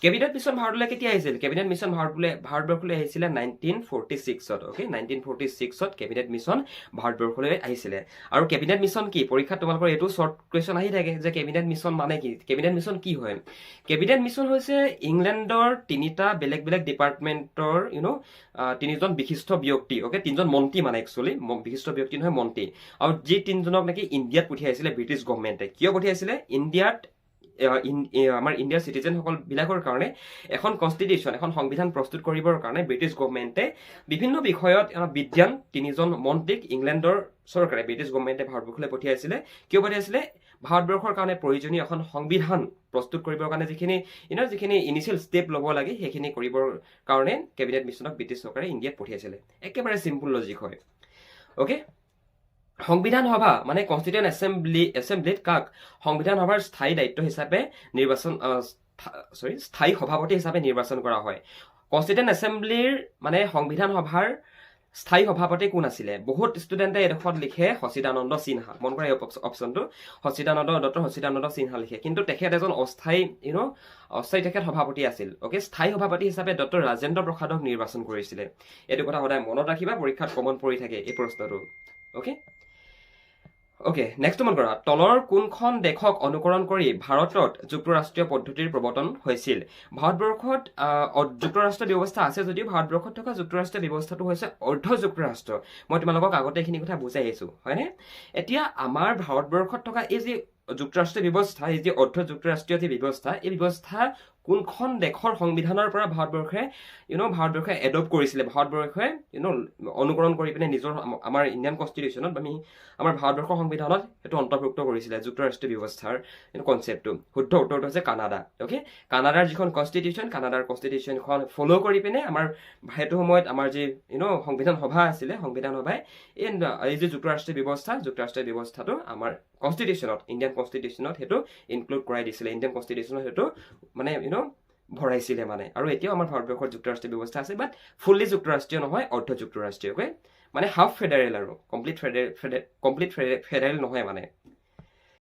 Cabinet mission ভাৰতলৈ কেতিয়া আহিছিল? কেবিনেট মিছন ভাৰতবৰ্ষলৈ আহিছিলে 1946ত। অ'কে, 1946ত কেবিনেট মিছন ভাৰতবৰ্ষলৈ আহিছিলে। আৰু কেবিনেট মিছন কি? পৰীক্ষাত তোমালোকৰ এইটো শ্বৰ্ট কুৱেশ্যন আহি থাকে যে কেবিনেট মিছন মানে কি? কেবিনেট মিছন কি হয়? কেবিনেট মিছন হৈছে ইংলেণ্ডৰ তিনিটা বেলেগ বেলেগ ডিপাৰ্টমেণ্টৰ তিনিজন বিশিষ্ট ব্যক্তি, অ'কে, তিনিজন মন্ত্ৰী মানে একচুৱেলি বিশিষ্ট ব্যক্তি নহয়, মন্ত্ৰী। আৰু যি তিনিজনক নেকি ইণ্ডিয়াত পঠিয়াইছিলে ব্ৰিটিছ গভৰ্ণমেণ্টে। কিয় পঠিয়াইছিলে? আমাৰ ইণ্ডিয়াৰ চিটিজেনসকল বিলাকৰ কাৰণে এখন কনষ্টিটিউশ্যন, এখন সংবিধান প্ৰস্তুত কৰিবৰ কাৰণে ব্ৰিটিছ গভৰ্ণমেণ্টে বিভিন্ন বিষয়ত বিদ্যান তিনিজন মন্ত্ৰীক ইংলেণ্ডৰ চৰকাৰে, ব্ৰিটিছ গভৰ্ণমেণ্টে ভাৰতবৰ্ষলৈ পঠিয়াইছিলে। কিয় পঠিয়াইছিলে? ভাৰতবৰ্ষৰ কাৰণে প্ৰয়োজনীয় এখন সংবিধান প্ৰস্তুত কৰিবৰ কাৰণে যিখিনি ইনিচিয়েল ষ্টেপ ল'ব লাগে সেইখিনি কৰিবৰ কাৰণে কেবিনেট মিছনক ব্ৰিটিছ চৰকাৰে ইণ্ডিয়াত পঠিয়াইছিলে। একেবাৰে চিম্পুল লজিক হয়। অ'কে, সংবিধান সভা মানে কনষ্টিটিউয়েণ্ট এছেম্বলিত কাক সংবিধান সভাৰ স্থায়ী দায়িত্ব হিচাপে স্থায়ী সভাপতি হিচাপে নিৰ্বাচন কৰা হয়। কনষ্টিটিউয়েণ্ট এছেম্বলিৰ মানে সংবিধান সভাৰ স্থায়ী সভাপতি কোন আছিলে? বহুত ষ্টুডেণ্টে এডোখৰত লিখে সচিদানন্দ সিনহা। মন কৰা এই অপশ্যনটো, ডক্টৰ সচিদানন্দ সিনহা লিখে। কিন্তু তেখেত এজন অস্থায়ী তেখেত সভাপতি আছিল। অ'কে, স্থায়ী সভাপতি হিচাপে ডক্টৰ ৰাজেন্দ্ৰ প্ৰসাদক নিৰ্বাচন কৰিছিলে। এইটো কথা সদায় মনত ৰাখিবা, পৰীক্ষাত কমন পৰি থাকে এই প্ৰশ্নটো। অ'কে, নেক্সট মন কৰা, তলৰ কোনখন দেশক অনুকৰণ কৰি ভাৰতত যুক্তৰাষ্ট্ৰীয় পদ্ধতিৰ প্ৰৱৰ্তন হৈছিল? ভাৰতবৰ্ষত যুক্তৰাষ্ট্ৰীয় ব্যৱস্থা আছে যদিও ভাৰতবৰ্ষত থকা যুক্তৰাষ্ট্ৰীয় ব্যৱস্থাটো হৈছে অৰ্ধ যুক্তৰাষ্ট্ৰ। মই তোমালোকক আগতে এইখিনি কথা বুজাই আহিছোঁ, হয়নে? এতিয়া আমাৰ ভাৰতবৰ্ষত থকা এই যি যুক্তৰাষ্ট্ৰীয় ব্যৱস্থা, এই যি অৰ্ধ যুক্তৰাষ্ট্ৰীয় যি ব্যৱস্থা, এই ব্যৱস্থা কোনখন দেশৰ সংবিধানৰ পৰা ভাৰতবৰ্ষে এডপ্ট কৰিছিলে, ভাৰতবৰ্ষে অনুকৰণ কৰি পিনে নিজৰ আমাৰ ইণ্ডিয়ান কনষ্টিটিউশ্যনত আমাৰ ভাৰতবৰ্ষৰ সংবিধানত সেইটো অন্তৰ্ভুক্ত কৰিছিলে যুক্তৰাষ্ট্ৰীয় ব্যৱস্থাৰ কনচেপ্টটো। শুদ্ধ উত্তৰটো হৈছে কানাডা। অ'কে, কানাডাৰ যিখন কনষ্টিটিউশ্যন, কানাডাৰ কনষ্টিটিউশ্যনখন ফ'ল' কৰি পিনে আমাৰ সেইটো সময়ত আমাৰ যি সংবিধান সভা আছিলে, সংবিধান সভাই এই যি যুক্তৰাষ্ট্ৰীয় ব্যৱস্থাটো আমাৰ কনষ্টিটিউশ্যনত, ইণ্ডিয়ান কনষ্টিটিউশ্যনত সেইটো ইনক্লুড কৰাই দিছিলে, ইণ্ডিয়ান কনষ্টিটিউশ্যনত সেইটো মানে ভৰাইছিলে মানে। আৰু এতিয়াও আমাৰ ভাৰতবৰ্ষৰ যুক্তৰাষ্ট্ৰীয় ব্যৱস্থা আছে, বাট ফুল্লি যুক্তৰাষ্ট্ৰীয় নহয়, অৰ্ধ যুক্তৰাষ্ট্ৰীয়। অ'কে, মানে হাফ ফেডাৰেল আৰু কমপ্লিট ফেডাৰেল নহয় মানে।